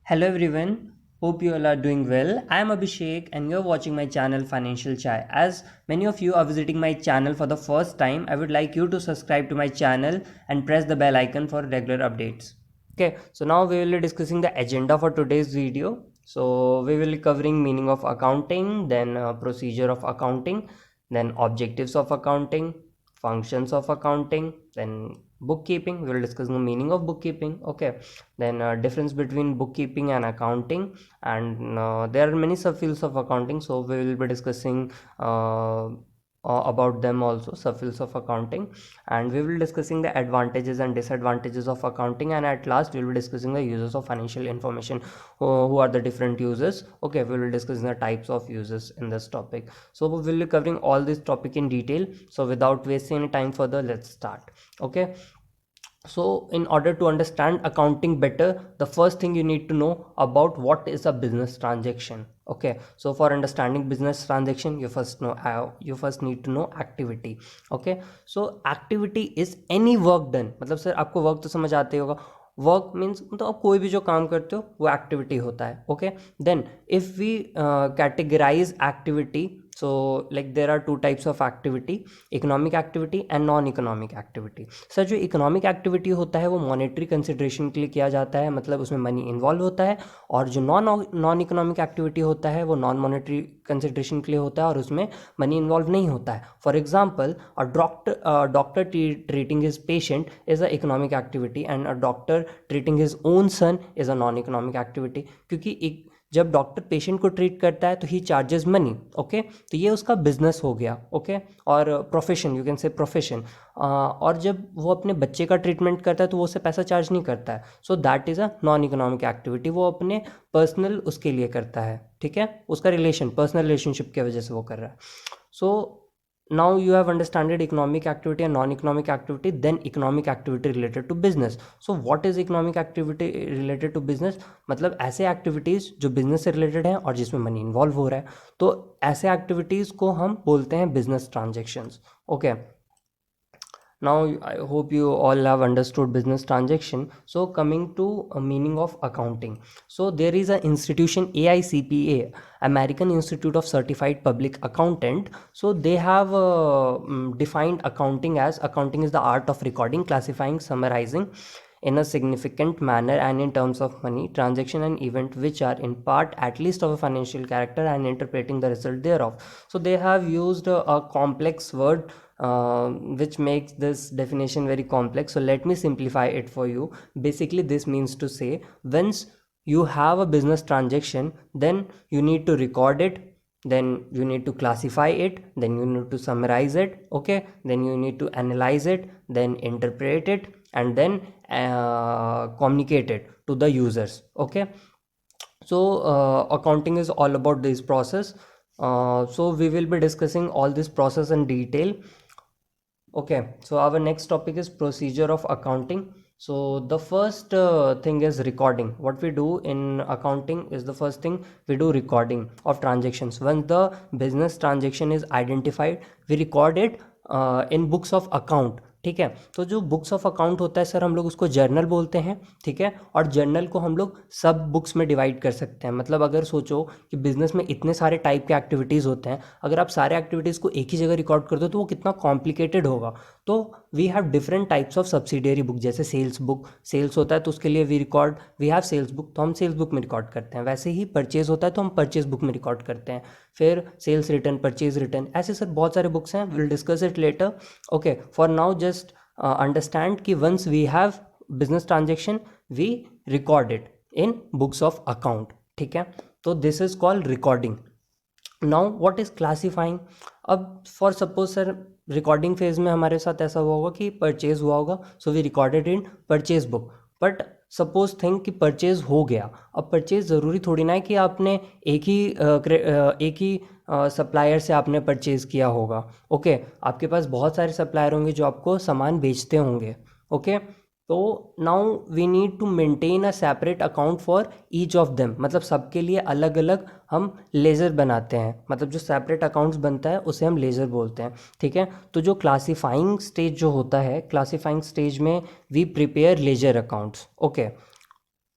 Hello everyone, hope you all are doing well. I am Abhishek and you're watching my channel Financial Chai. As many of you are visiting my channel for the first time, I would like you to subscribe to my channel and press the bell icon for regular updates. Okay, so now we will be discussing the agenda for today's video. So we will be covering meaning of accounting, then procedure of accounting, then objectives of accounting, functions of accounting, then bookkeeping. We will discuss the meaning of bookkeeping. Okay, then difference between bookkeeping and accounting, and there are many subfields of accounting, so we will be discussing about them also, subfields of accounting, and we will be discussing the advantages and disadvantages of accounting, and at last we will be discussing the users of financial information. Who are the different users? Okay, we will be discussing the types of users in this topic. So we will be covering all this topic in detail, so without wasting any time further, let's start. Okay, so in order to understand accounting better, the first thing you need to know about what is a business transaction. Okay, so for understanding business transaction, you first need to know activity. Okay, so activity is any work done. मतलब sir आपको work तो समझ आते ही होगा. Work means मतलब आप कोई भी जो काम करते हो वो एक्टिविटी होता है. Okay, then if we categorise activity, so like there are two types of activity, economic activity and non economic activity. Sir जो इकोनॉमिक एक्टिविटी होता है वो मॉनेटरी कंसिड्रेशन के लिए किया जाता है, मतलब उसमें मनी इन्वॉल्व होता है. और जो नॉन इकोनॉमिक एक्टिविटी होता है वो नॉन मॉनेटरी कंसिड्रेशन के लिए होता है और उसमें मनी इन्वॉल्व नहीं होता है. For example, a doctor treating his patient is a economic activity and a doctor treating his own son is a non economic activity. क्योंकि एक जब डॉक्टर पेशेंट को ट्रीट करता है तो ही चार्जेस मनी. ओके, तो ये उसका बिजनेस हो गया. ओके, और प्रोफेशन, यू कैन से प्रोफेशन. और जब वो अपने बच्चे का ट्रीटमेंट करता है तो वो उससे पैसा चार्ज नहीं करता है. So that is a non economic activity. वो अपने पर्सनल उसके लिए करता है. ठीक है, उसका रिलेशन, पर्सनल रिलेशनशिप की वजह से वो कर रहा है. सो now you have understood economic activity and non-economic activity, then economic activity related to business. So what is economic activity related to business? मतलब ऐसे activities जो business से related हैं और जिसमें money involve हो रहा है, तो ऐसे activities को हम बोलते हैं business transactions. Okay, now I hope you all have understood business transaction. So coming to meaning of accounting, so there is an institution AICPA, American Institute of Certified Public Accountant. So they have defined accounting as accounting is the art of recording, classifying, summarizing in a significant manner and in terms of money, transaction and event which are in part at least of a financial character and interpreting the result thereof. So they have used a complex word which makes this definition very complex. So let me simplify it for you. Basically this means to say, once you have a business transaction, then you need to record it, then you need to classify it, then you need to summarize it. Okay, then you need to analyze it, then interpret it, and then communicate it to the users. Okay, so accounting is all about this process. So we will be discussing all this process in detail. Okay, so our next topic is procedure of accounting. So the first thing is recording. What we do in accounting is the first thing we do recording of transactions. When the business transaction is identified, we record it in books of account. ठीक है, तो जो books of account होता है sir, हम लोग उसको journal बोलते हैं. ठीक है, और जर्नल को हम लोग सब बुक्स में डिवाइड कर सकते हैं. मतलब अगर सोचो कि बिजनेस में इतने सारे टाइप के एक्टिविटीज़ होते हैं, अगर आप सारे एक्टिविटीज़ को एक ही जगह रिकॉर्ड कर दो तो वो कितना कॉम्प्लिकेटेड होगा. तो we have different types of subsidiary book. जैसे सेल्स बुक, सेल्स होता है तो उसके लिए वी हैव सेल्स बुक, तो हम सेल्स बुक में रिकॉर्ड करते हैं. वैसे ही परचेज होता है तो हम परचेज बुक में रिकॉर्ड करते हैं. फिर सेल्स रिटर्न, परचेज रिटर्न, ऐसे सर बहुत सारे बुक्स हैं. Will discuss it later. Okay, for now just understand कि once we have business transaction we record it in books of account. ठीक है, तो this is called recording. Now what is classifying? अब for suppose sir recording phase में हमारे साथ ऐसा हुआ होगा कि परचेज हुआ होगा, so we recorded in purchase book. But suppose think कि परचेज हो गया. अब परचेज ज़रूरी थोड़ी ना है कि आपने एक ही सप्लायर से आपने परचेज किया होगा. ओके, आपके पास बहुत सारे सप्लायर होंगे जो आपको सामान बेचते होंगे. ओके, तो now we need to maintain a separate account for each of them. मतलब सबके लिए अलग अलग हम लेज़र बनाते हैं. मतलब जो सेपरेट अकाउंट्स बनता है उसे हम लेज़र बोलते हैं. ठीक है, तो जो क्लासीफाइंग स्टेज जो होता है, क्लासीफाइंग स्टेज में we prepare ledger accounts. Okay,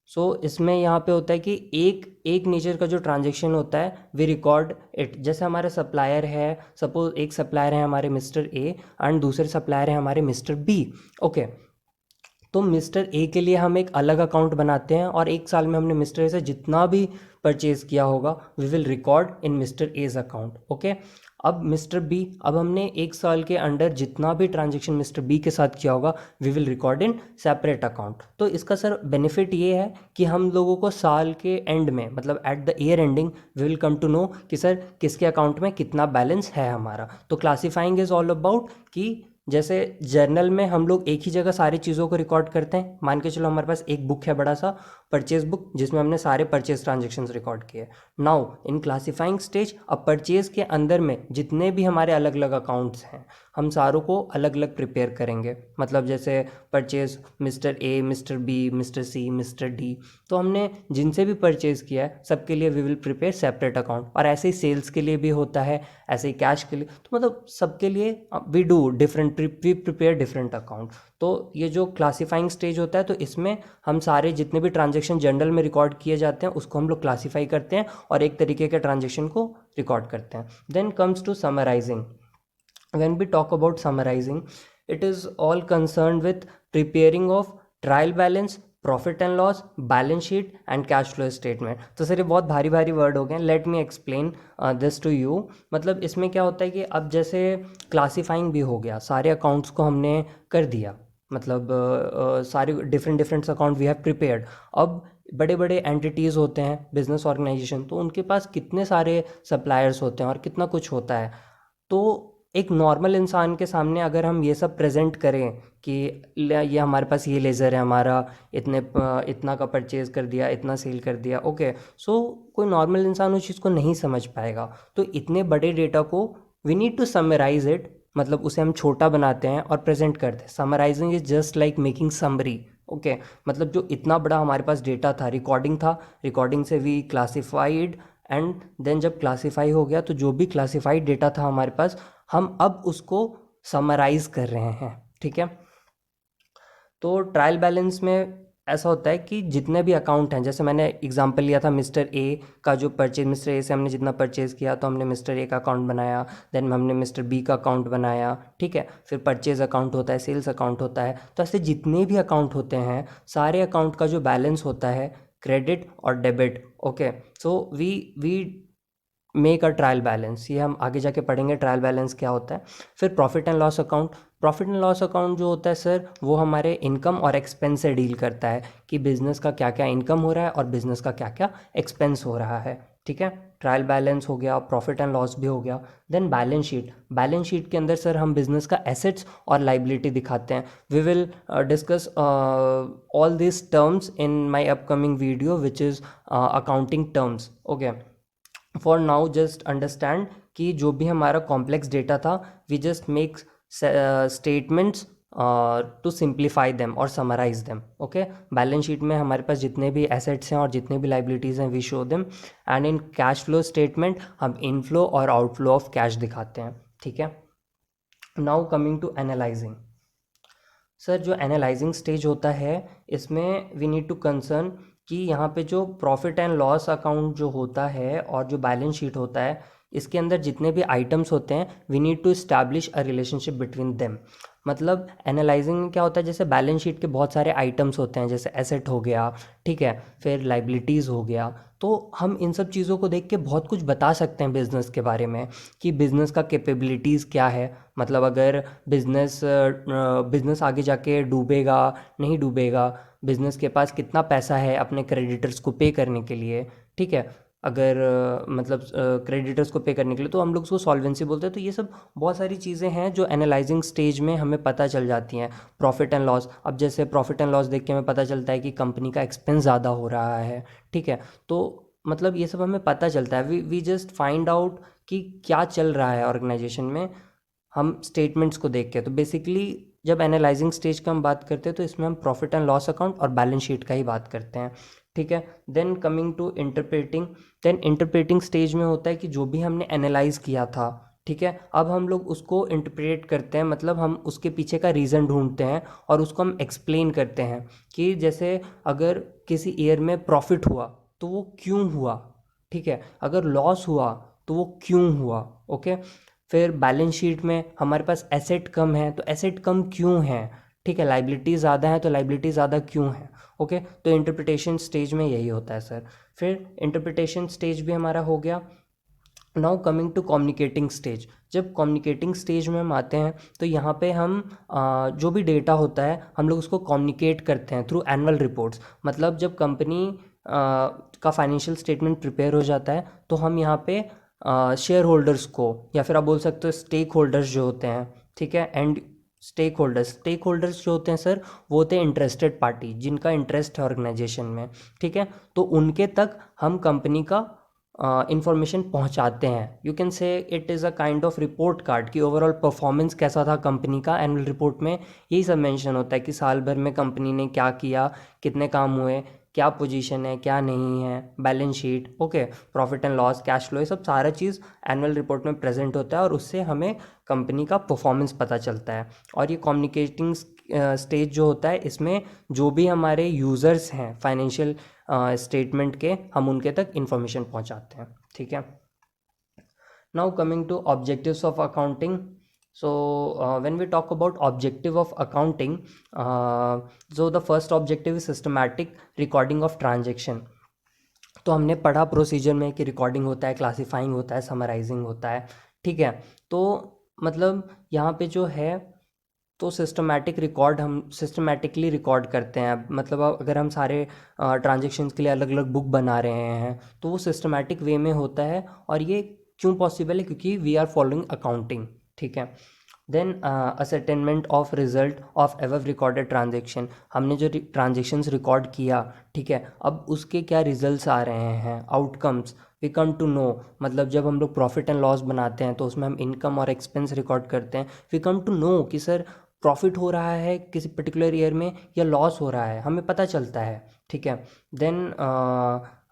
so इसमें यहाँ पे होता है कि एक एक नेचर का जो ट्रांजेक्शन होता है वी रिकॉर्ड इट। जैसे हमारा सप्लायर है, सपोज एक सप्लायर है हमारे मिस्टर ए एंड दूसरे सप्लायर है हमारे मिस्टर बी। ओके, तो मिस्टर ए के लिए हम एक अलग अकाउंट बनाते हैं और एक साल में हमने मिस्टर ए से जितना भी परचेज किया होगा we will record in mister A's account. Okay, अब मिस्टर बी, अब हमने एक साल के अंडर जितना भी ट्रांजेक्शन मिस्टर बी के साथ किया होगा we will record in separate account. तो इसका सर बेनिफिट ये है कि हम लोगों को साल के एंड में, मतलब at the year ending, we will come to know कि सर किसके अकाउंट में कितना बैलेंस है हमारा। तो क्लासीफाइंग इज ऑल अबाउट कि जैसे जर्नल में हम लोग एक ही जगह सारी चीज़ों को रिकॉर्ड करते हैं। मान के चलो हमारे पास एक बुक है, बड़ा सा परचेज बुक, जिसमें हमने सारे परचेज ट्रांजेक्शन्स रिकॉर्ड किए। नाउ इन क्लासीफाइंग स्टेज, अब परचेज के अंदर में जितने भी हमारे अलग अलग अकाउंट्स हैं हम सारों को अलग अलग प्रिपेयर करेंगे। मतलब जैसे purchase mister A, mister B, mister C, mister D, तो हमने जिनसे भी परचेज किया है सबके लिए we will prepare separate account. और ऐसे ही सेल्स के लिए भी होता है, ऐसे ही कैश के लिए, तो मतलब सबके लिए we do different, we prepare different account. तो ये जो क्लासीफाइंग स्टेज होता है, तो इसमें हम सारे जितने भी ट्रांजेक्शन जनरल में रिकॉर्ड किए जाते हैं उसको हम लोग क्लासीफाई करते हैं और एक तरीके के ट्रांजेक्शन को रिकॉर्ड करते हैं। Then comes to summarising. When we talk about summarizing, it is all concerned with preparing of trial balance, profit and loss, balance sheet and cash flow statement. तो सर ये बहुत भारी भारी वर्ड हो गए, let me explain this to you. मतलब इसमें क्या होता है कि अब जैसे क्लासीफाइंग भी हो गया, सारे अकाउंट्स को हमने कर दिया, मतलब सारे different different account we have prepared. अब बड़े बड़े एंटिटीज़ होते हैं, बिजनेस ऑर्गेनाइजेशन, तो उनके पास कितने सारे सप्लायर्स होते हैं और कितना कुछ होता है। तो एक नॉर्मल इंसान के सामने अगर हम ये सब प्रेजेंट करें कि ये हमारे पास ये लेज़र है, हमारा इतना का परचेज़ कर दिया, इतना सेल कर दिया, ओके, सो कोई नॉर्मल इंसान उस चीज़ को नहीं समझ पाएगा। तो इतने बड़े डेटा को we need to summarise it, मतलब उसे हम छोटा बनाते हैं और प्रेजेंट करते हैं। Summarising is just like making summary. Okay, मतलब जो इतना बड़ा हमारे पास डेटा था, रिकॉर्डिंग था, रिकॉर्डिंग से वी क्लासिफाइड, एंड देन जब क्लासीफाई हो गया तो जो भी क्लासीफाइड डेटा था हमारे पास, हम अब उसको समराइज कर रहे हैं। ठीक है, तो ट्रायल बैलेंस में ऐसा होता है कि जितने भी अकाउंट हैं, जैसे मैंने एग्जांपल लिया था मिस्टर ए का, जो परचेज मिस्टर ए से हमने जितना परचेज़ किया तो हमने मिस्टर ए का अकाउंट बनाया, देन हमने मिस्टर बी का अकाउंट बनाया। ठीक है, फिर परचेज अकाउंट होता है, सेल्स अकाउंट होता है। तो ऐसे जितने भी अकाउंट होते हैं, सारे अकाउंट का जो बैलेंस होता है, क्रेडिट और debit, okay, so we make a trial balance. ये हम आगे जाके पढ़ेंगे ट्रायल बैलेंस क्या होता है। फिर profit and loss account. Profit and loss account जो होता है सर, वो हमारे इनकम और एक्सपेंस से डील करता है कि बिजनेस का क्या क्या इनकम हो रहा है और बिजनेस का क्या क्या एक्सपेंस हो रहा है। ठीक है, ट्रायल बैलेंस हो गया, प्रॉफिट एंड लॉस भी हो गया। Then balance sheet. Balance sheet के अंदर सर हम बिजनेस का एसेट्स और लाइबिलिटी दिखाते हैं। We will discuss all this terms in my upcoming video which is accounting terms. Okay, for now just understand कि जो भी हमारा कॉम्प्लेक्स डेटा था, we just make statements to simplify them और summarize them. Okay, balance sheet में हमारे पास जितने भी एसेट्स हैं और जितने भी लाइबिलिटीज़ हैं we show them, and in cash flow statement हम इनफ्लो और आउटफ्लो ऑफ कैश दिखाते हैं। ठीक है, now coming to analysing. Sir जो एनालाइजिंग स्टेज होता है, इसमें वी नीड टू कंसर्न कि यहाँ पे जो प्रॉफिट एंड लॉस अकाउंट जो होता है और जो बैलेंस शीट होता है, इसके अंदर जितने भी आइटम्स होते हैं we need to establish a relationship between them. मतलब एनालाइजिंग में क्या होता है, जैसे बैलेंस शीट के बहुत सारे आइटम्स होते हैं, जैसे एसेट हो गया, ठीक है, फिर लाइबिलिटीज़ हो गया, तो हम इन सब चीज़ों को देख के बहुत कुछ बता सकते हैं बिज़नेस के बारे में कि बिज़नेस का कैपेबिलिटीज़ क्या है। मतलब अगर बिज़नेस आगे जाके डूबेगा नहीं डूबेगा, बिज़नेस के पास कितना पैसा है अपने क्रेडिटर्स को पे करने के लिए। ठीक है, अगर मतलब क्रेडिटर्स को पे करने के लिए, तो हम लोग उसको सॉल्वेंसी बोलते हैं। तो ये सब बहुत सारी चीज़ें हैं जो एनालाइजिंग स्टेज में हमें पता चल जाती हैं। प्रॉफिट एंड लॉस, अब जैसे प्रॉफिट एंड लॉस देख के हमें पता चलता है कि कंपनी का एक्सपेंस ज़्यादा हो रहा है। ठीक है, तो मतलब ये सब हमें पता चलता है, वी जस्ट फाइंड आउट कि क्या चल रहा है ऑर्गेनाइजेशन में हम स्टेटमेंट्स को देख के। तो बेसिकली जब एनालाइजिंग स्टेज का हम बात करते हैं तो इसमें हम प्रॉफिट एंड लॉस अकाउंट और बैलेंस शीट का ही बात करते हैं। ठीक है, then coming to interpreting. Then interpreting stage में होता है कि जो भी हमने एनालाइज किया था, ठीक है। अब हम लोग उसको इंटरप्रेट करते हैं, मतलब हम उसके पीछे का रीज़न ढूंढते हैं और उसको हम एक्सप्लेन करते हैं कि जैसे अगर किसी ईयर में प्रॉफिट हुआ तो वो क्यों हुआ, ठीक है, अगर लॉस हुआ तो वो क्यों हुआ। ओके। फिर बैलेंस शीट में हमारे पास एसेट कम है तो एसेट कम क्यों है, ठीक है, लाइबिलिटी ज़्यादा है तो लाइबिलिटी ज़्यादा क्यों है। ओके। तो इंटरप्रिटेशन स्टेज में यही होता है सर। फिर इंटरप्रिटेशन स्टेज भी हमारा हो गया। Now coming to communicating stage. जब कम्युनिकेटिंग स्टेज में हम आते हैं तो यहाँ पे हम जो भी डेटा होता है हम लोग उसको कम्युनिकेट करते हैं थ्रू एनुअल रिपोर्ट्स। मतलब जब कंपनी का फाइनेंशियल स्टेटमेंट प्रिपेयर हो जाता है तो हम यहाँ पे शेयर होल्डर्स को, या फिर आप बोल सकते हो स्टेक होल्डर्स जो होते हैं, ठीक है, एंड स्टेक होल्डर्स जो होते हैं सर वो होते हैं इंटरेस्टेड पार्टी जिनका इंटरेस्ट है ऑर्गेनाइजेशन में, ठीक है। तो उनके तक हम कंपनी का इंफॉर्मेशन पहुंचाते हैं। You can say it is a kind of report card कि ओवरऑल परफॉर्मेंस कैसा था कंपनी का। एनुअल रिपोर्ट में यही सब मेंशन होता है कि साल भर में कंपनी ने क्या किया, कितने काम हुए, क्या पोजीशन है, क्या नहीं है, balance sheet, okay, profit and loss, cash flow, ये सब सारा चीज़ एनुअल रिपोर्ट में प्रेजेंट होता है और उससे हमें कंपनी का परफॉर्मेंस पता चलता है। और ये कम्युनिकेटिंग स्टेज जो होता है इसमें जो भी हमारे यूज़र्स हैं फाइनेंशियल स्टेटमेंट के, हम उनके तक इंफॉर्मेशन पहुंचाते हैं, ठीक है। Now coming to objectives of accounting. So when we talk about objective of accounting, so the first objective is systematic recording of transaction. तो हमने पढ़ा प्रोसीजर में कि रिकॉर्डिंग होता है, क्लासिफाइंग होता है, समराइजिंग होता है, ठीक है। तो मतलब यहाँ पे जो है तो सिस्टमैटिक रिकॉर्ड, हम सिस्टमैटिकली रिकॉर्ड करते हैं। मतलब अगर हम सारे ट्रांजेक्शन्स के लिए अलग अलग बुक बना रहे हैं तो वो सिस्टमैटिक वे में होता है। और ये क्यों पॉसिबल है, क्योंकि वी आर फॉलोइंग अकाउंटिंग, ठीक है। Then ascertainment of result of ever recorded transaction. हमने जो ट्रांजेक्शन्स रिकॉर्ड किया, ठीक है, अब उसके क्या रिजल्ट्स आ रहे हैं, outcomes we come to know. मतलब जब हम लोग प्रॉफिट एंड लॉस बनाते हैं तो उसमें हम इनकम और एक्सपेंस रिकॉर्ड करते हैं। वी कम टू नो कि सर प्रॉफिट हो रहा है किसी पर्टिकुलर ईयर में या लॉस हो रहा है, हमें पता चलता है, ठीक है। Then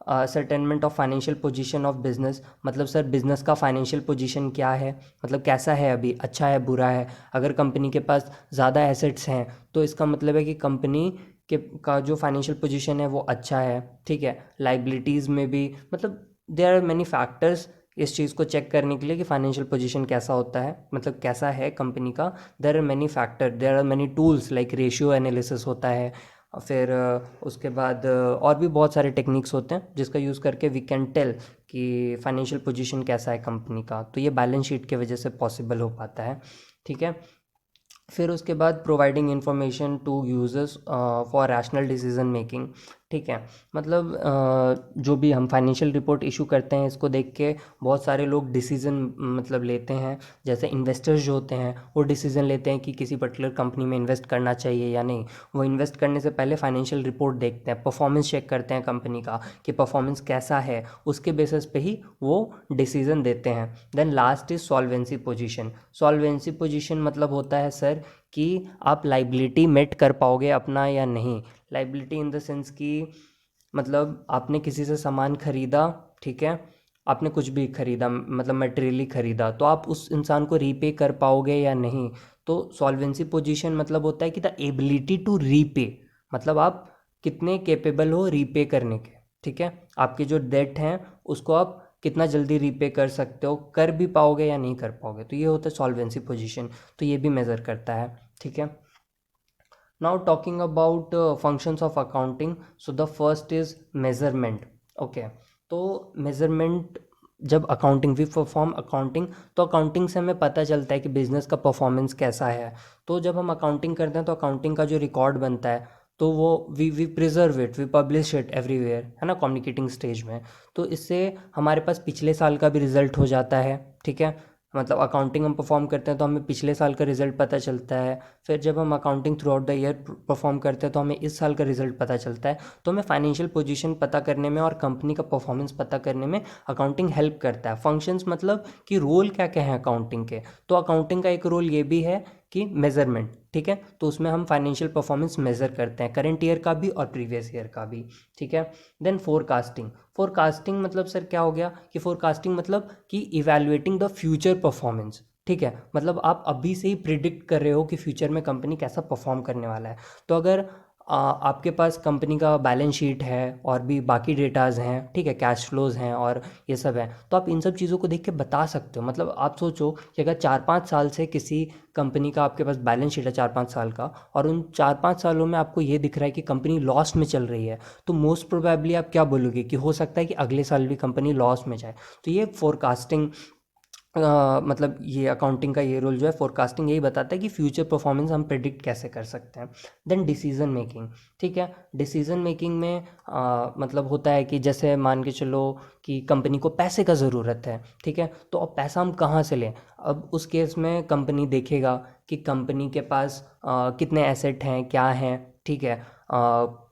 ascertainment of financial position of business. मतलब सर बिजनेस का फाइनेंशियल पोजीशन क्या है, मतलब कैसा है अभी, अच्छा है, बुरा है। अगर कंपनी के पास ज़्यादा एसेट्स हैं तो इसका मतलब है कि कंपनी के का जो फाइनेंशियल पोजीशन है वो अच्छा है, ठीक है। लाइबिलिटीज़ में भी, मतलब देयर आर मैनी फैक्टर्स इस चीज़ को चेक करने के लिए कि फाइनेंशियल पोजीशन कैसा होता है, मतलब कैसा है कंपनी का। There are many factor, there are many tools like ratio analysis होता है। फिर उसके बाद और भी बहुत सारे टेक्निक्स होते हैं जिसका यूज़ करके वी कैन टेल कि फाइनेंशियल पोजीशन कैसा है कंपनी का। तो ये बैलेंस शीट के वजह से पॉसिबल हो पाता है, ठीक है। फिर उसके बाद providing information to users for rational decision making, ठीक है। मतलब जो भी हम फाइनेंशियल रिपोर्ट इशू करते हैं इसको देख के बहुत सारे लोग डिसीज़न मतलब लेते हैं। जैसे इन्वेस्टर्स जो होते हैं वो डिसीज़न लेते हैं कि किसी पर्टिकुलर कंपनी में इन्वेस्ट करना चाहिए या नहीं। वो इन्वेस्ट करने से पहले फाइनेंशियल रिपोर्ट देखते हैं, परफॉर्मेंस चेक करते हैं कंपनी का कि परफॉर्मेंस कैसा है, उसके बेसिस पे ही वो डिसीज़न देते हैं। Then last is solvency position. Solvency position मतलब होता है सर कि आप लाइबिलिटी मेट कर पाओगे अपना या नहीं। लाइबिलिटी इन द सेंस कि मतलब आपने किसी से सामान खरीदा, ठीक है, आपने कुछ भी खरीदा, मतलब मटेरियली खरीदा, तो आप उस इंसान को रीपे कर पाओगे या नहीं। तो सॉल्वेंसी पोजीशन मतलब होता है कि द एबिलिटी टू रीपे, मतलब आप कितने केपेबल हो रीपे करने के, ठीक है। आपके जो डेट हैं उसको आप कितना जल्दी रीपे कर सकते हो, कर भी पाओगे या नहीं कर पाओगे, तो ये होता है सॉल्वेंसी पोजीशन। तो ये भी मेज़र करता है, ठीक है। Now talking about functions of accounting, so the first is measurement. Okay, तो measurement, जब अकाउंटिंग वी परफॉर्म अकाउंटिंग, तो अकाउंटिंग से हमें पता चलता है कि बिजनेस का परफॉर्मेंस कैसा है। तो जब हम अकाउंटिंग करते हैं तो अकाउंटिंग का जो रिकॉर्ड बनता है तो वो we preserve it, we publish it everywhere, है ना, कम्युनिकेटिंग स्टेज में। तो इससे हमारे पास पिछले साल का भी रिजल्ट हो जाता है, ठीक है। मतलब अकाउंटिंग हम परफॉर्म करते हैं तो हमें पिछले साल का रिजल्ट पता चलता है। फिर जब हम accounting through out the year perform करते हैं तो हमें इस साल का रिजल्ट पता चलता है। तो हमें फाइनेंशियल पोजीशन पता करने में और कंपनी का परफॉर्मेंस पता करने में अकाउंटिंग हेल्प करता है। फंक्शंस मतलब कि रोल क्या क्या है अकाउंटिंग के, तो अकाउंटिंग का एक रोल ये भी है कि मेजरमेंट, ठीक है। तो उसमें हम फाइनेंशियल परफॉर्मेंस मेजर करते हैं, करंट ईयर का भी और प्रीवियस ईयर का भी, ठीक है। देन फोरकास्टिंग, फोरकास्टिंग मतलब सर क्या हो गया कि फोरकास्टिंग मतलब कि इवैल्यूएटिंग द फ्यूचर परफॉर्मेंस, ठीक है। मतलब आप अभी से ही प्रिडिक्ट कर रहे हो कि फ्यूचर में कंपनी कैसा परफॉर्म करने वाला है। तो अगर आपके पास कंपनी का बैलेंस शीट है और भी बाकी डेटाज हैं, ठीक है, कैश फ्लोज हैं और ये सब है, तो आप इन सब चीज़ों को देख के बता सकते हो। मतलब आप सोचो कि अगर 4-5 साल से किसी कंपनी का आपके पास बैलेंस शीट है 4-5 साल का, और उन 4-5 सालों में आपको ये दिख रहा है कि कंपनी लॉस में चल रही है, तो मोस्ट प्रोबेबली आप क्या बोलोगे कि हो सकता है कि अगले साल भी कंपनी लॉस में जाए। तो ये फोरकास्टिंग मतलब ये अकाउंटिंग का ये रोल जो है, फोरकास्टिंग यही बताता है कि फ्यूचर परफॉर्मेंस हम प्रिडिक्ट कैसे कर सकते हैं। देन डिसीजन मेकिंग, ठीक है। डिसीजन मेकिंग में मतलब होता है कि जैसे मान के चलो कि कंपनी को पैसे का ज़रूरत है, ठीक है, तो अब पैसा हम कहाँ से लें। अब उस केस में कंपनी देखेगा कि कंपनी के पास कितने एसेट हैं, क्या हैं, ठीक है,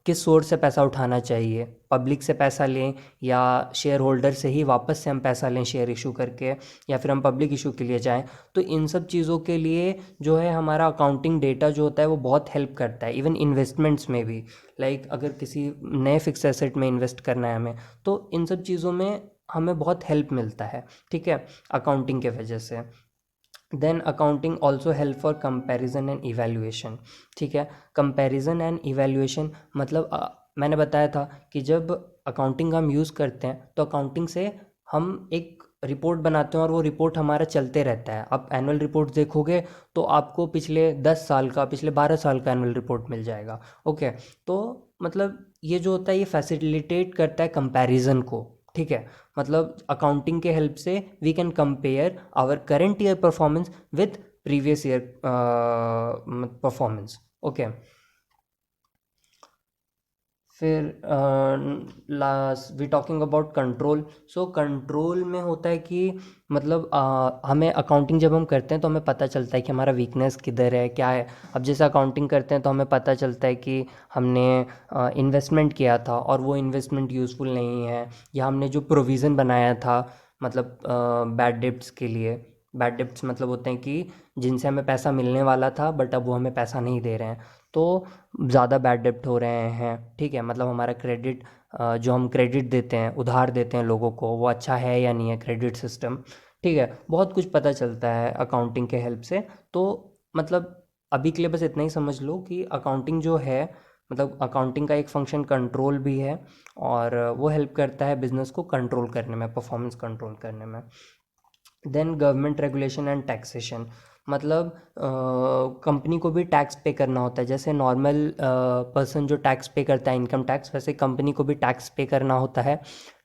किस सोर्स से पैसा उठाना चाहिए, पब्लिक से पैसा लें या शेयर होल्डर से ही वापस से हम पैसा लें शेयर इशू करके, या फिर हम पब्लिक इशू के लिए जाएं। तो इन सब चीज़ों के लिए जो है हमारा अकाउंटिंग डेटा जो होता है वो बहुत हेल्प करता है। इवन इन्वेस्टमेंट्स में भी, लाइक अगर किसी नए फिक्स एसेट में इन्वेस्ट करना है हमें, तो इन सब चीज़ों में हमें बहुत हेल्प मिलता है, ठीक है, अकाउंटिंग के वजह से। Then accounting also help for comparison and evaluation, ठीक है। कंपैरिजन एंड इवैल्यूएशन मतलब मैंने बताया था कि जब अकाउंटिंग हम यूज़ करते हैं तो अकाउंटिंग से हम एक रिपोर्ट बनाते हैं और वो रिपोर्ट हमारा चलते रहता है। आप एनुअल रिपोर्ट देखोगे तो आपको पिछले 10 साल का, पिछले 12 साल का एनुअल रिपोर्ट मिल जाएगा, ओके। तो मतलब ये जो होता है ये फैसिलिटेट करता है कंपैरिजन को, ठीक है। मतलब अकाउंटिंग के हेल्प से we can compare our current year performance with previous year performance, okay. फिर last we talking about control. So control में होता है कि मतलब हमें अकाउंटिंग जब हम करते हैं तो हमें पता चलता है कि हमारा वीकनेस किधर है, क्या है। अब जैसे अकाउंटिंग करते हैं तो हमें पता चलता है कि हमने इन्वेस्टमेंट किया था और वो इन्वेस्टमेंट यूज़फुल नहीं है, या हमने जो प्रोविज़न बनाया था मतलब बैड डेब्ट्स के लिए। बैड डेब्ट्स मतलब होते हैं कि जिनसे हमें पैसा मिलने वाला था बट अब वो हमें पैसा नहीं दे रहे हैं, तो ज़्यादा बैड डेब्ट हो रहे हैं, ठीक है। मतलब हमारा क्रेडिट जो हम क्रेडिट देते हैं, उधार देते हैं लोगों को, वो अच्छा है या नहीं है क्रेडिट सिस्टम, ठीक है। बहुत कुछ पता चलता है अकाउंटिंग के हेल्प से। तो मतलब अभी के लिए बस इतना ही समझ लो कि अकाउंटिंग जो है, मतलब अकाउंटिंग का एक फंक्शन कंट्रोल भी है, और वो हेल्प करता है बिजनेस को कंट्रोल करने में, परफॉर्मेंस कंट्रोल करने में। Then government regulation and taxation, मतलब कंपनी को भी टैक्स पे करना होता है। जैसे नॉर्मल पर्सन जो टैक्स पे करता है इनकम टैक्स, वैसे कंपनी को भी टैक्स पे करना होता है,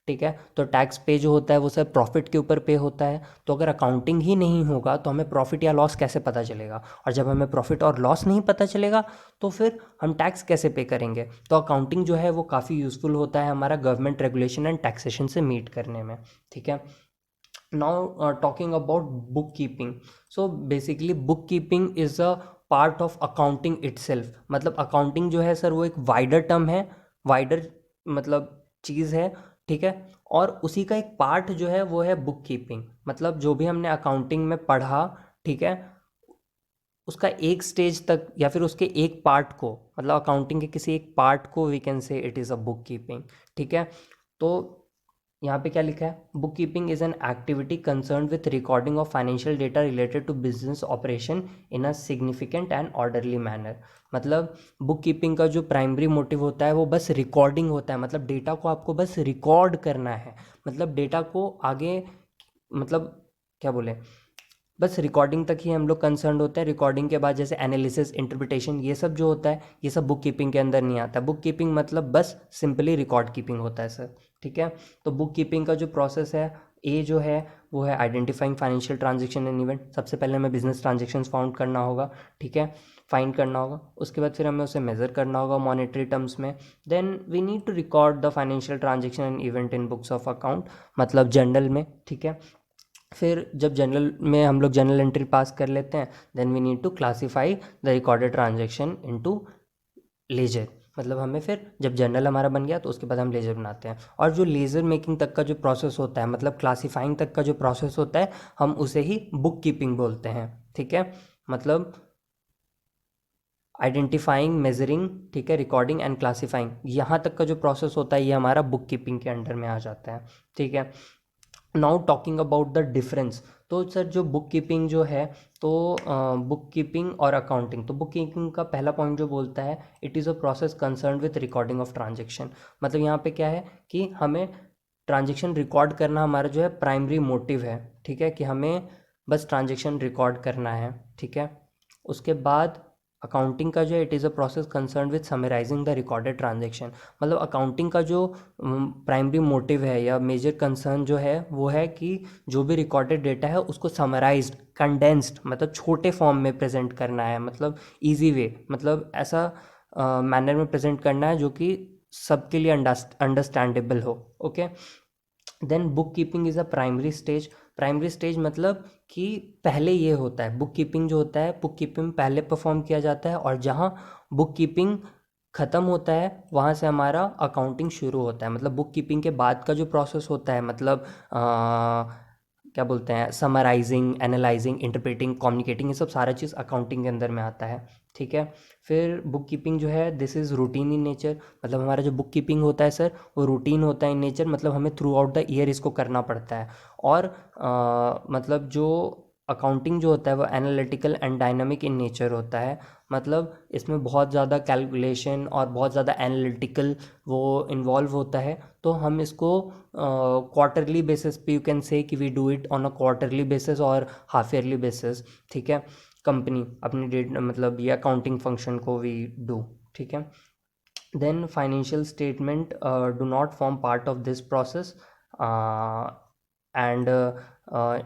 ठीक है। तो टैक्स पे जो होता है वो सर प्रॉफिट के ऊपर पे होता है। तो अगर अकाउंटिंग ही नहीं होगा तो हमें प्रॉफिट या लॉस कैसे पता चलेगा, और जब हमें प्रॉफिट और लॉस नहीं पता चलेगा तो फिर हम टैक्स कैसे पे करेंगे। तो अकाउंटिंग जो है वो काफ़ी यूज़फुल होता है हमारा गवर्नमेंट रेगुलेशन एंड टैक्सेशन से मीट करने में, ठीक है। Now talking about bookkeeping. So basically bookkeeping is a part of accounting itself. मतलब अकाउंटिंग जो है सर वो एक वाइडर टर्म है, वाइडर मतलब चीज़ है, ठीक है। और उसी का एक पार्ट जो है वो है बुक कीपिंग। मतलब जो भी हमने अकाउंटिंग में पढ़ा, ठीक है, उसका एक स्टेज तक या फिर उसके एक पार्ट को, मतलब अकाउंटिंग के किसी एक पार्ट को we can say it is a book keeping, ठीक है। तो यहाँ पे क्या लिखा है, book keeping is an activity concern with recording of financial data related to business operation in a significant and orderly manner. मतलब बुक कीपिंग का जो प्राइमरी मोटिव होता है वो बस रिकॉर्डिंग होता है। मतलब डेटा को आपको बस रिकॉर्ड करना है, मतलब डेटा को आगे, मतलब क्या बोले, बस रिकॉर्डिंग तक ही हम लोग कंसर्न होते हैं। रिकॉर्डिंग के बाद जैसे एनालिसिस, इंटरप्रिटेशन, ये सब जो होता है ये सब बुक कीपिंग के अंदर नहीं आता। बुक कीपिंग मतलब बस सिंपली रिकॉर्ड कीपिंग होता है सर, ठीक है। तो बुक कीपिंग का जो प्रोसेस है, ए जो है वो है identifying financial transaction and event. सबसे पहले हमें बिजनेस ट्रांजेक्शन्स फाउंड करना होगा, ठीक है, फाइंड करना होगा। उसके बाद फिर हमें उसे मेजर करना होगा मॉनेटरी टर्म्स में। Then we need to record the financial transaction and event in books of account, मतलब जर्नल में, ठीक है। फिर जब जनरल में हम लोग जनरल एंट्री पास कर लेते हैं, then we need to classify the recorded transaction into ledger. मतलब हमें फिर जब जनरल हमारा बन गया तो उसके बाद हम लेजर बनाते हैं। और जो लेजर मेकिंग तक का जो प्रोसेस होता है, मतलब क्लासीफाइंग तक का जो प्रोसेस होता है, हम उसे ही बुक कीपिंग बोलते हैं, ठीक है। मतलब आइडेंटिफाइंग, मेजरिंग, ठीक है, रिकॉर्डिंग एंड क्लासीफाइंग, यहाँ तक का जो प्रोसेस होता है ये हमारा बुक कीपिंग के अंडर में आ जाता है, ठीक है। Now talking about the difference, तो सर जो बुक कीपिंग जो है, तो बुक कीपिंग और अकाउंटिंग, तो बुक कीपिंग का पहला पॉइंट जो बोलता है, it is a process concern with recording of transaction. मतलब यहाँ पे क्या है कि हमें ट्रांजेक्शन रिकॉर्ड करना हमारा जो है प्राइमरी मोटिव है, ठीक है, कि हमें बस ट्रांजेक्शन रिकॉर्ड करना है, ठीक है। उसके बाद अकाउंटिंग का जो है, it is a process concern with summarising the recorded transaction. मतलब अकाउंटिंग का जो प्राइमरी मोटिव है या मेजर कंसर्न जो है वो है कि जो भी रिकॉर्डेड डेटा है उसको समराइज्ड, कंडेंस्ड, मतलब छोटे फॉर्म में प्रेजेंट करना है, मतलब इजी वे, मतलब ऐसा मैनर में प्रेजेंट करना है जो कि सबके लिए अंडरस्टैंडेबल हो, okay. Then book keeping is a primary stage. Primary stage मतलब कि पहले ये होता है, बुक कीपिंग जो होता है, बुक कीपिंग पहले परफॉर्म किया जाता है, और जहाँ बुक कीपिंग ख़त्म होता है वहाँ से हमारा अकाउंटिंग शुरू होता है। मतलब बुक कीपिंग के बाद का जो प्रोसेस होता है, मतलब क्या बोलते हैं, समराइजिंग, एनालाइजिंग, इंटरप्रेटिंग, कम्युनिकेटिंग, ये सब सारा चीज़ अकाउंटिंग के अंदर में आता है, ठीक है। फिर बुक कीपिंग जो है, this is routine in nature. मतलब हमारा जो बुक कीपिंग होता है सर, वो रूटीन होता है इन नेचर, मतलब हमें थ्रू आउट द ईयर इसको करना पड़ता है। और मतलब जो अकाउंटिंग जो होता है वो analytical and dynamic in nature होता है। मतलब इसमें बहुत ज़्यादा कैलकुलेशन और बहुत ज़्यादा एनालिटिकल वो इन्वॉल्व होता है। तो हम इसको क्वार्टरली बेसिस पे, यू कैन से कि we do it on a quarterly basis और हाफ ईयरली बेसिस, ठीक है। कंपनी अपनी डेट, मतलब ये अकाउंटिंग फंक्शन को वी डू, ठीक है। Then financial statement do not form part of this process, and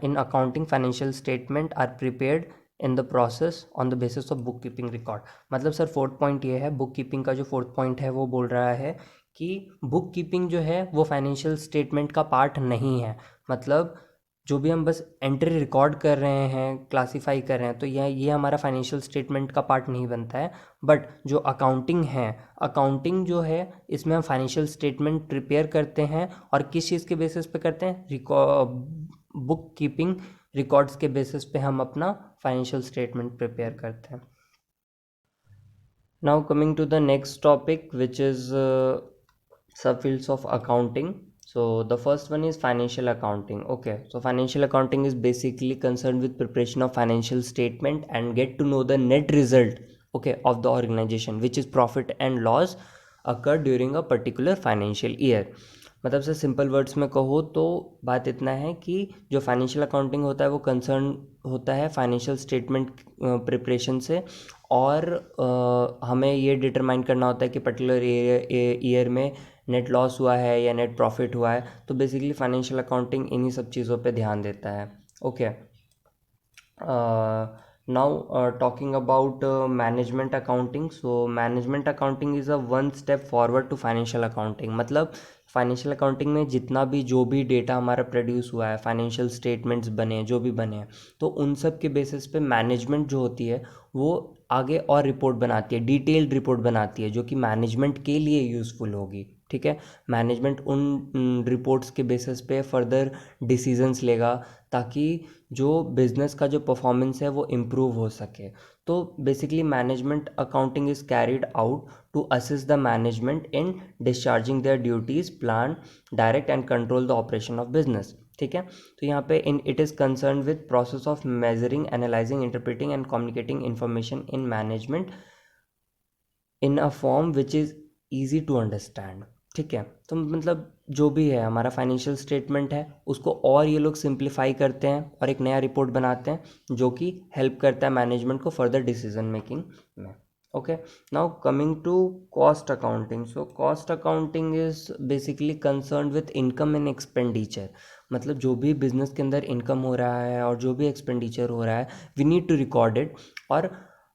in accounting financial statement are prepared in the process on the basis of book keeping record। मतलब sir fourth point ये है, book keeping का जो fourth point है वो बोल रहा है कि बुक कीपिंग जो है वो फाइनेंशियल स्टेटमेंट का पार्ट नहीं है। मतलब जो भी हम बस एंट्री रिकॉर्ड कर रहे हैं, क्लासीफाई कर रहे हैं, तो ये हमारा फाइनेंशियल स्टेटमेंट का पार्ट नहीं बनता है। बट जो अकाउंटिंग है, अकाउंटिंग जो है इसमें हम फाइनेंशियल स्टेटमेंट प्रिपेयर करते हैं, और किस चीज़ के बेसिस पे करते हैं, बुक कीपिंग रिकॉर्ड्स के बेसिस पे हम अपना फाइनेंशियल स्टेटमेंट प्रिपेयर करते हैं। Now coming to the next topic which is subfields of accounting. So the first one is financial accounting. Okay, so financial accounting is basically concerned with preparation of financial statement and get to know the net result, okay, of the organization, which is profit and loss occur during a particular financial year। मतलब से simple words में कहो तो बात इतना है कि जो फाइनेंशियल अकाउंटिंग होता है वो कंसर्न होता है फाइनेंशियल स्टेटमेंट प्रिपरेशन से, और हमें ये डिटरमाइन करना होता है कि पर्टिकुलर ईयर में नेट लॉस हुआ है या नेट प्रॉफिट हुआ है। तो बेसिकली फाइनेंशियल अकाउंटिंग इन्हीं सब चीज़ों पे ध्यान देता है, okay. Now talking about management accounting. So management accounting is a one step forward to financial accounting. मतलब फाइनेंशियल अकाउंटिंग में जितना भी जो भी डेटा हमारा प्रोड्यूस हुआ है, फाइनेंशियल स्टेटमेंट्स बने हैं, जो भी बने हैं, तो उन सब के बेसिस पे मैनेजमेंट जो होती है वो आगे और रिपोर्ट बनाती है, डिटेल्ड रिपोर्ट बनाती है, जो कि मैनेजमेंट के लिए यूज़फुल होगी, ठीक है। मैनेजमेंट उन रिपोर्ट्स के बेसिस पे फर्दर डिसीजंस लेगा, ताकि जो बिज़नेस का जो परफॉर्मेंस है वो इम्प्रूव हो सके। तो basically management accounting is carried out to assist the management in discharging their duties, plan, direct and control the operation of business, ठीक है। तो यहाँ पे it is concern with process of measuring, analysing, interpreting and communicating information in management in a form which is easy to understand, ठीक है। तो मतलब जो भी है हमारा फाइनेंशियल स्टेटमेंट है उसको और ये लोग सिंप्लीफाई करते हैं और एक नया रिपोर्ट बनाते हैं जो कि हेल्प करता है मैनेजमेंट को फर्दर डिसीजन मेकिंग में, okay. Now coming to cost accounting. So cost accounting is basically concern with income and expenditure. मतलब जो भी बिजनेस के अंदर इनकम हो रहा है और जो भी एक्सपेंडिचर हो रहा है, we need to record it. और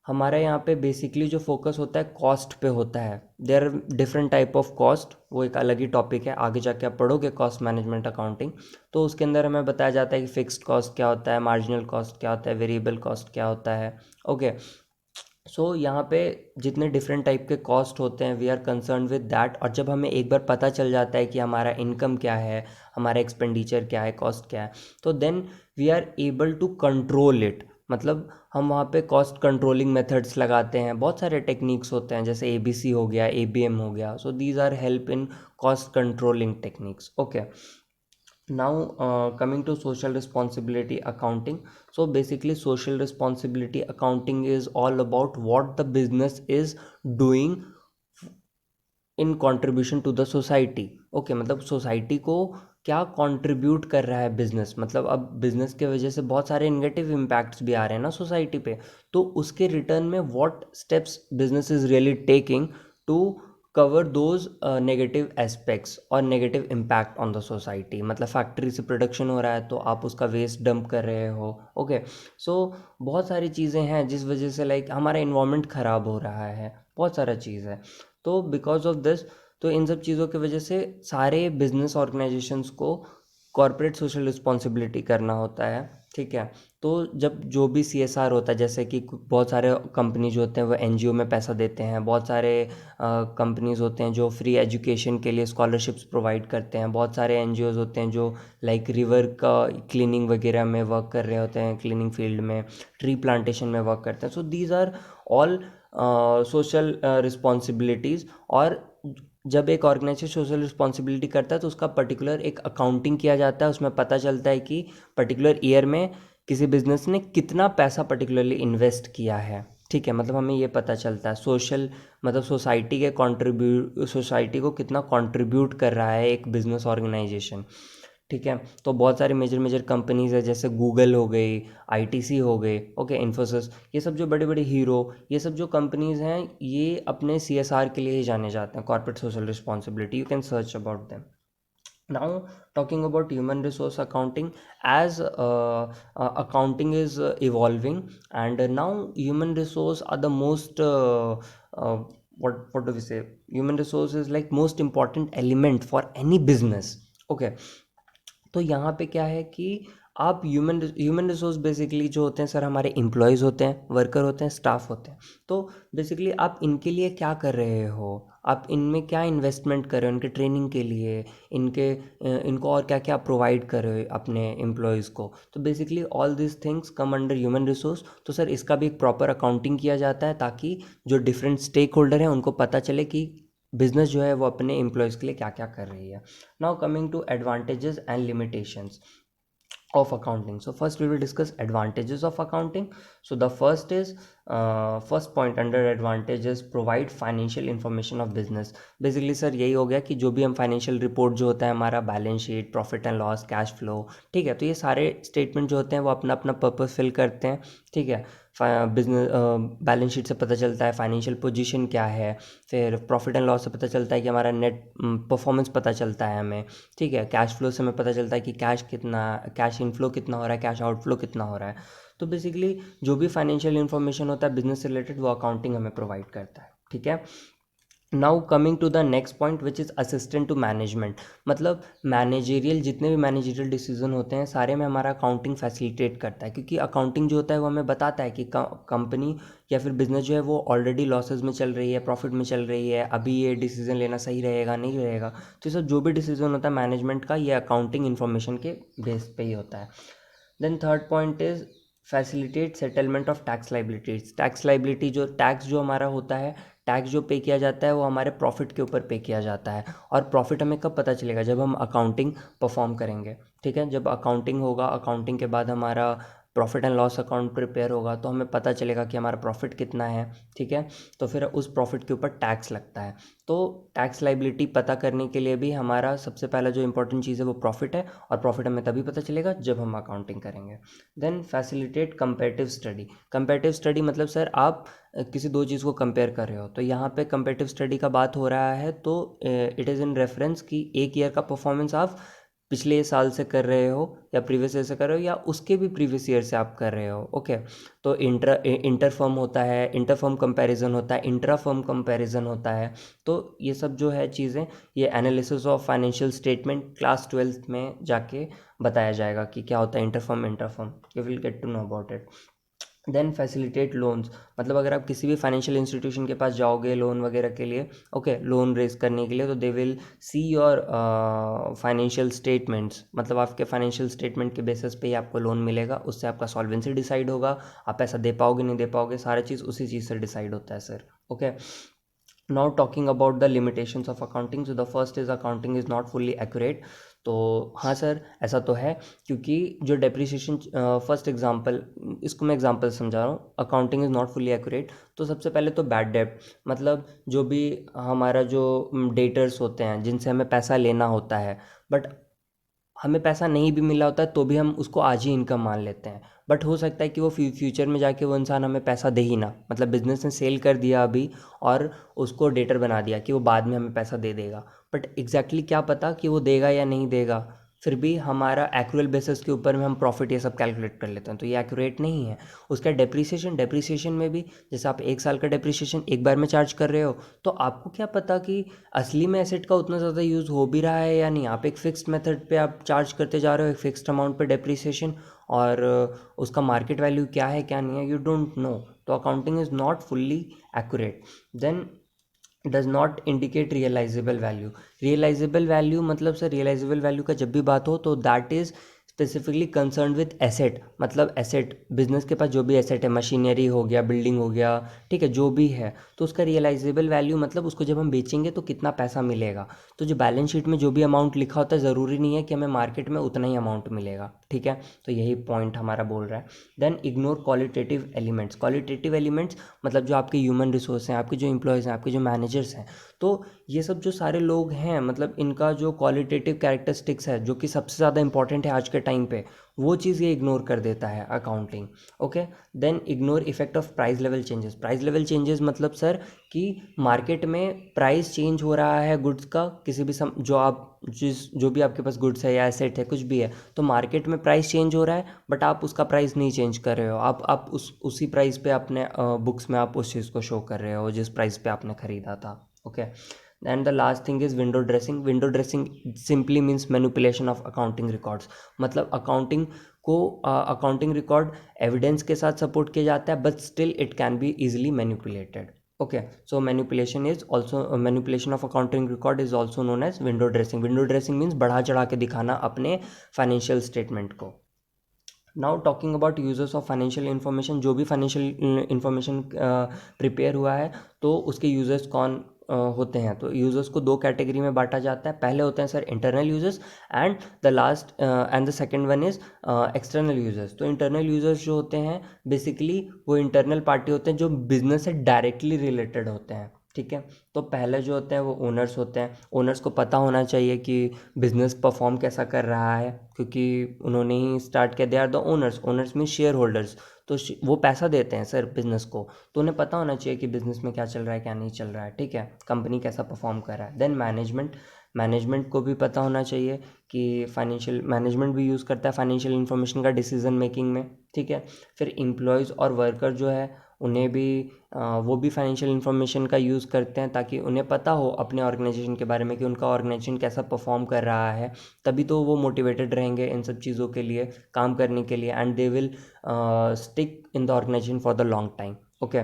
हमारा यहाँ पे बेसिकली जो फोकस होता है कॉस्ट पे होता है। There are different type of cost, वो एक अलग ही टॉपिक है, आगे जाके आप पढ़ोगे कॉस्ट मैनेजमेंट अकाउंटिंग, तो उसके अंदर हमें बताया जाता है कि फिक्स्ड कॉस्ट क्या होता है, मार्जिनल कॉस्ट क्या होता है, वेरिएबल कॉस्ट क्या होता है, ओके। सो यहाँ पे जितने डिफरेंट टाइप के कॉस्ट होते हैं we are concern with that. और जब हमें एक बार पता चल जाता है कि हमारा इनकम क्या है, हमारा एक्सपेंडिचर क्या है, कॉस्ट क्या है, तो then we are able to control it. मतलब हम वहाँ पे कॉस्ट कंट्रोलिंग मेथड्स लगाते हैं, बहुत सारे टेक्निक्स होते हैं जैसे ABC हो गया, ABM हो गया, so these are help in cost controlling techniques. Okay. Now coming to social responsibility accounting. So basically social responsibility accounting is all about what the business is doing in contribution to the society. Okay, मतलब society को क्या contribute कर रहा है business. मतलब अब business के वजह से बहुत सारे नेगेटिव इम्पैक्ट्स भी आ रहे हैं ना सोसाइटी पे, तो उसके रिटर्न में what steps business is really taking to cover those negative aspects और negative impact on the society. मतलब फैक्ट्री से प्रोडक्शन हो रहा है तो आप उसका वेस्ट डंप कर रहे हो. ओके, सो बहुत सारी चीज़ें हैं जिस वजह से लाइक हमारा इन्वायरमेंट ख़राब हो रहा है, बहुत सारा चीज़ है. तो बिकॉज ऑफ दिस, तो इन सब चीज़ों की वजह से सारे बिजनेस ऑर्गेनाइजेशंस को कॉरपोरेट सोशल रिस्पॉन्सिबिलिटी करना होता है. ठीक है, तो जब जो भी CSR होता है, जैसे कि बहुत सारे कंपनीज होते हैं वो NGO में पैसा देते हैं, बहुत सारे कंपनीज होते हैं जो फ्री एजुकेशन के लिए स्कॉलरशिप्स प्रोवाइड करते हैं, बहुत सारे NGOs होते हैं जो लाइक रिवर का क्लीनिंग वगैरह में वर्क कर रहे होते हैं, क्लीनिंग फील्ड में, ट्री प्लांटेशन में वर्क करते हैं. So these are all social responsibilities. और जब एक ऑर्गेनाइजेशन सोशल रिस्पॉन्सिबिलिटी करता है तो उसका पर्टिकुलर एक अकाउंटिंग किया जाता है, उसमें पता चलता है कि पर्टिकुलर ईयर में किसी बिजनेस ने कितना पैसा पर्टिकुलरली इन्वेस्ट किया है. ठीक है, मतलब हमें ये पता चलता है सोशल, मतलब सोसाइटी को कितना कंट्रीब्यूट कर रहा है एक बिजनेस ऑर्गेनाइजेशन. ठीक है, तो बहुत सारी मेजर मेजर कंपनीज है जैसे गूगल हो गई, ITC हो गए, ओके, इन्फोसिस, ये सब जो बड़े बड़े हीरो, ये सब जो कंपनीज हैं ये अपने CSR के लिए ही जाने जाते हैं, corporate social responsibility. You can search about them. Now talking about human resource accounting, as accounting is evolving, and now human resource are the most uh, what do we say, human resource is like most important element for any business. Okay, तो यहाँ पे क्या है कि आप human resource basically जो होते हैं सर, हमारे एम्प्लॉयज़ होते हैं, वर्कर होते हैं, स्टाफ होते हैं. तो बेसिकली आप इनके लिए क्या कर रहे हो, आप इनमें क्या इन्वेस्टमेंट कर रहे हो, इनके ट्रेनिंग के लिए, इनको और क्या क्या प्रोवाइड कर रहे हो अपने एम्प्लॉयज़ को. तो basically all this things come under human resource. तो सर इसका भी एक प्रॉपर अकाउंटिंग किया जाता है ताकि जो डिफरेंट स्टेक होल्डर हैं उनको पता चले कि बिजनेस जो है वो अपने एम्प्लॉयज़ के लिए क्या क्या कर रही है. Now coming to advantages and limitations of accounting. So first we will discuss advantages of accounting. So the first is first point under advantages, provide financial information of business. Basically sir यही हो गया कि जो भी हम financial report जो होता है हमारा, balance sheet, profit and loss, cash flow, ठीक है, तो ये सारे स्टेटमेंट जो होते हैं वो अपना अपना पर्पस फिल करते हैं. ठीक है, बिजनेस बैलेंस शीट से पता चलता है फाइनेंशियल पोजीशन क्या है, फिर प्रॉफिट एंड लॉस से पता चलता है कि हमारा नेट परफॉर्मेंस पता चलता है हमें. ठीक है, कैश फ्लो से हमें पता चलता है कि कैश इनफ्लो कितना हो रहा है, कैश आउटफ्लो कितना हो रहा है. तो बेसिकली जो भी फाइनेंशियल इन्फॉर्मेशन होता है बिजनेस से रिलेटेड वो अकाउंटिंग हमें प्रोवाइड करता है. ठीक है, now coming to the next point which is assistant to management. मतलब मैनेजेरियल, जितने भी मैनेजरियल डिसीजन होते हैं सारे में हमारा अकाउंटिंग फैसिलिटेट करता है, क्योंकि अकाउंटिंग जो होता है वो हमें बताता है कि कंपनी या फिर बिजनेस जो है वो ऑलरेडी लॉसेज में चल रही है, प्रॉफिट में चल रही है, अभी ये डिसीजन लेना सही रहेगा नहीं रहेगा. तो ये सब जो भी डिसीजन होता है मैनेजमेंट का, ये अकाउंटिंग इन्फॉर्मेशन के बेस पे ही होता है. Then third point is facilitate settlement of tax liabilities. Tax liability जो टैक्स जो हमारा होता है, टैक्स जो पे किया जाता है वो हमारे प्रॉफिट के ऊपर पे किया जाता है. और प्रॉफिट हमें कब पता चलेगा, जब हम अकाउंटिंग परफॉर्म करेंगे. ठीक है, जब अकाउंटिंग होगा, अकाउंटिंग के बाद हमारा profit and loss account prepare होगा तो हमें पता चलेगा कि हमारा प्रॉफिट कितना है. ठीक है, तो फिर उस प्रॉफिट के ऊपर टैक्स लगता है. तो टैक्स लाइबिलिटी पता करने के लिए भी हमारा सबसे पहला जो इंपॉर्टेंट चीज़ है वो प्रॉफिट है, और प्रॉफिट हमें तभी पता चलेगा जब हम अकाउंटिंग करेंगे. Then facilitate comparative study. Comparative study मतलब सर आप किसी दो चीज़ को कंपेयर कर रहे हो, तो यहाँ पे कंपेरेटिव स्टडी का बात हो रहा है, तो इट इज़ इन रेफरेंस कि एक ईयर का परफॉर्मेंस आप पिछले साल से कर रहे हो या प्रीवियस ईयर से कर रहे हो या उसके भी प्रीवियस ईयर से आप कर रहे हो. ओके, तो इंटर फर्म होता है, इंटर फर्म कंपैरिजन होता है, इंट्रा फर्म कंपैरिजन होता है. तो ये सब जो है चीज़ें, ये analysis of financial statement class 12th में जाके बताया जाएगा कि क्या होता है inter firm, intra firm. You will get to know about it. Then facilitate loans, मतलब अगर आप किसी भी फाइनेंशियल इंस्टीट्यूशन के पास जाओगे लोन वगैरह के लिए, ओके, लोन रेज करने के लिए, तो they will see your financial statements, मतलब आपके फाइनेंशियल स्टेटमेंट के बेसिस पे ही आपको लोन मिलेगा, उससे आपका सॉल्वेंसी डिसाइड होगा, आप पैसा दे पाओगे नहीं दे पाओगे, सारा चीज़ उसी चीज़ से डिसाइड होता है sir. Okay, now talking about the limitations of accounting, so the first is accounting is not fully accurate। तो हाँ सर, ऐसा तो है, क्योंकि जो डेप्रिसिएशन, फर्स्ट एग्जांपल, इसको मैं एग्जांपल समझा रहा हूँ, accounting is not fully accurate. तो सबसे पहले तो बैड डेब्ट, मतलब जो भी हमारा जो डेटर्स होते हैं जिनसे हमें पैसा लेना होता है, बट हमें पैसा नहीं भी मिला होता है तो भी हम उसको आज ही इनकम मान लेते हैं, बट हो सकता है कि वो फ्यूचर में जाके वो इंसान हमें पैसा दे ही ना, मतलब बिजनेस ने सेल कर दिया अभी और उसको डेटर बना दिया कि वो बाद में हमें पैसा दे देगा, बट एग्जैक्टली क्या पता कि वो देगा या नहीं देगा। फिर भी हमारा एक्चुअल बेसिस के ऊपर में हम प्रॉफिट ये सब कैलकुलेट कर लेते हैं, तो ये एक्यूरेट नहीं है। उसका डेप्रिसिएशन में भी, जैसे आप 1 साल का डेप्रिसिएशन एक बार में चार्ज कर रहे हो, तो आपको क्या पता कि असली में एसेट का उतना ज़्यादा यूज़ हो भी रहा है या नहीं। आप एक फ़िक्स्ड मेथड पे आप चार्ज करते जा रहे हो, एक फ़िक्स्ड अमाउंट पे डेप्रिसिएशन, और उसका मार्केट वैल्यू क्या है क्या नहीं है, यू डोंट नो। तो accounting is not fully accurate. Then does not indicate realisable value. Realisable value मतलब सर, रियलाइजेबल वैल्यू का जब भी बात हो तो that is specifically concern with asset, मतलब एसेट, बिजनेस के पास जो भी एसेट है, मशीनरी हो गया, बिल्डिंग हो गया, ठीक है, जो भी है, तो उसका रियलाइजेबल वैल्यू मतलब उसको जब हम बेचेंगे तो कितना पैसा मिलेगा। तो जो बैलेंस शीट में जो भी अमाउंट लिखा होता है, ज़रूरी नहीं है कि हमें मार्केट में उतना ही अमाउंट मिलेगा, ठीक है। तो यही पॉइंट हमारा बोल रहा है। Then ignore qualitative elements. Qualitative elements मतलब जो आपके ह्यूमन रिसोर्स हैं, आपके जो एम्प्लॉयज़ हैं, आपके जो मैनेजर्स हैं, तो ये सब जो सारे लोग हैं, मतलब इनका जो क्वालिटेटिव कैरेक्टरिस्टिक्स है जो कि सबसे ज़्यादा इंपॉर्टेंट है आज के टाइम पे, वो चीज़ ये इग्नोर कर देता है accounting. Okay, then ignore effect of price level changes. Price level changes मतलब सर कि मार्केट में प्राइस चेंज हो रहा है गुड्स का, किसी भी जो आप जो भी आपके पास गुड्स है या एसेट है, कुछ भी है, तो मार्केट में प्राइस चेंज हो रहा है, बट आप उसका प्राइस नहीं चेंज कर रहे हो, आप उसी प्राइस पे अपने बुक्स में आप उस चीज़ को शो कर रहे हो जिस प्राइस पे आपने ख़रीदा था। Okay, and the last thing is window dressing. Window dressing simply means manipulation of accounting records. मतलब अकाउंटिंग रिकॉर्ड एविडेंस के साथ सपोर्ट किया जाता है, but still it can be easily manipulated. Okay, so manipulation of accounting record is also known as window dressing. Window dressing means बढ़ा चढ़ा के दिखाना अपने फाइनेंशियल स्टेटमेंट को। Now talking about users of financial information. जो भी financial information prepare हुआ है, तो उसके यूजर्स कौन होते हैं, तो यूजर्स को 2 कैटेगरी में बांटा जाता है। पहले होते हैं sir internal users, and the second one is external users. तो इंटरनल यूजर्स जो होते हैं, बेसिकली वो इंटरनल पार्टी होते हैं जो बिजनेस से डायरेक्टली रिलेटेड होते हैं, ठीक है। तो पहले जो होते हैं वो ओनर्स होते हैं। ओनर्स को पता होना चाहिए कि बिजनेस परफॉर्म कैसा कर रहा है, क्योंकि उन्होंने ही स्टार्ट किया। They are the owners. Owners mean shareholders. तो वो पैसा देते हैं सर बिजनेस को, तो उन्हें पता होना चाहिए कि बिजनेस में क्या चल रहा है क्या नहीं चल रहा है, ठीक है, कंपनी कैसा परफॉर्म कर रहा है। Then management. मैनेजमेंट को भी पता होना चाहिए कि फाइनेंशियल मैनेजमेंट भी यूज़ करता है फाइनेंशियल इन्फॉर्मेशन का डिसीजन मेकिंग में, ठीक है। फिर एम्प्लॉयज़ और वर्कर जो है, उन्हें भी वो भी फाइनेंशियल इन्फॉर्मेशन का यूज़ करते हैं, ताकि उन्हें पता हो अपने ऑर्गेनाइजेशन के बारे में कि उनका ऑर्गेनाइजेशन कैसा परफॉर्म कर रहा है। तभी तो वो मोटिवेटेड रहेंगे इन सब चीज़ों के लिए काम करने के लिए, and they will stick in the organisation for the long time. Okay,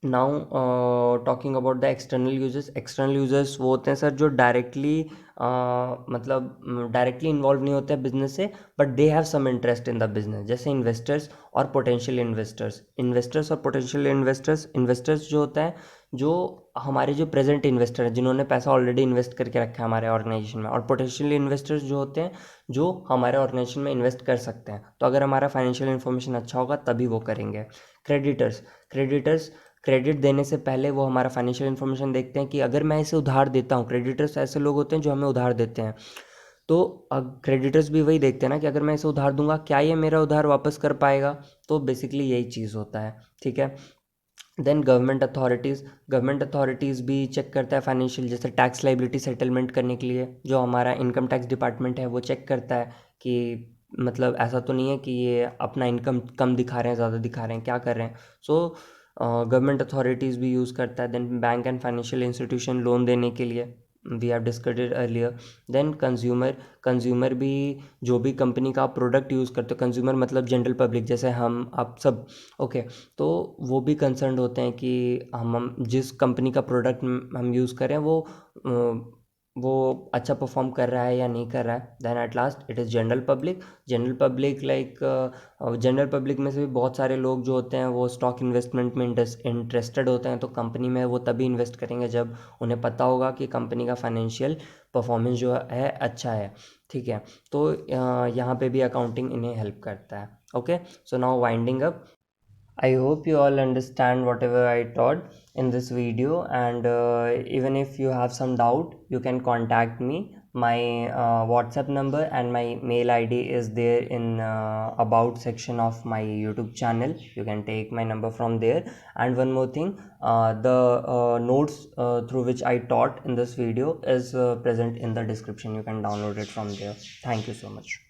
now talking about the external users. External users वो होते हैं सर जो डायरेक्टली मतलब डायरेक्टली इन्वॉल्व नहीं होते हैं बिजनेस से, but they have some interest in the business, जैसे इन्वेस्टर्स और पोटेंशियल इन्वेस्टर्स। इन्वेस्टर्स और पोटेंशियल इन्वेस्टर्स जो होता है, जो हमारे जो प्रेजेंट इन्वेस्टर हैं, जिन्होंने पैसा ऑलरेडी इन्वेस्ट करके रखा है हमारे ऑर्गेनाइजेशन में। और पोटेंशियल इन्वेस्टर्स जो होते हैं, जो हमारे ऑर्गेनाइजेशन में इन्वेस्ट कर सकते हैं, तो अगर हमारा फाइनेंशियल इन्फॉर्मेशन अच्छा होगा तभी वो करेंगे। क्रेडिटर्स। क्रेडिटर्स क्रेडिट देने से पहले वो हमारा फाइनेंशियल इन्फॉर्मेशन देखते हैं कि अगर मैं इसे उधार देता हूँ, क्रेडिटर्स ऐसे लोग होते हैं जो हमें उधार देते हैं, तो क्रेडिटर्स भी वही देखते हैं ना कि अगर मैं इसे उधार दूंगा क्या ये मेरा उधार वापस कर पाएगा। तो बेसिकली यही चीज़ होता है, ठीक है। देन गवर्नमेंट अथॉरिटीज़ भी चेक करता है फाइनेंशियल, जैसे टैक्स लाइबिलिटी सेटलमेंट करने के लिए जो हमारा इनकम टैक्स डिपार्टमेंट है वो चेक करता है कि मतलब ऐसा तो नहीं है कि ये अपना इनकम कम दिखा रहे हैं, ज़्यादा दिखा रहे हैं, क्या कर रहे हैं। सो गवर्नमेंट अथॉरिटीज़ भी यूज़ करता है। Then bank and financial institution loan देने के लिए, we have discussed it earlier. Then consumer भी जो भी कंपनी का प्रोडक्ट यूज़ करते हो, कंज्यूमर मतलब जनरल पब्लिक जैसे हम आप सब. ओके. तो वो भी कंसर्न होते हैं कि हम जिस कंपनी का प्रोडक्ट हम यूज़ करें वो अच्छा परफॉर्म कर रहा है या नहीं कर रहा है. Then at last it is general public. General public में से भी बहुत सारे लोग जो होते हैं वो स्टॉक इन्वेस्टमेंट में इंटरेस्टेड होते हैं. तो कंपनी में वो तभी इन्वेस्ट करेंगे जब उन्हें पता होगा कि कंपनी का फाइनेंशियल परफॉर्मेंस जो है अच्छा है. ठीक है. तो यहाँ पे भी अकाउंटिंग इन्हें हेल्प करता है. Okay. So now winding up. I hope you all understand whatever I taught in this video, and even if you have some doubt, you can contact me. My WhatsApp number and my mail ID is there in about section of my YouTube channel. You can take my number from there. And one more thing, the notes through which I taught in this video is present in the description. You can download it from there. Thank you so much.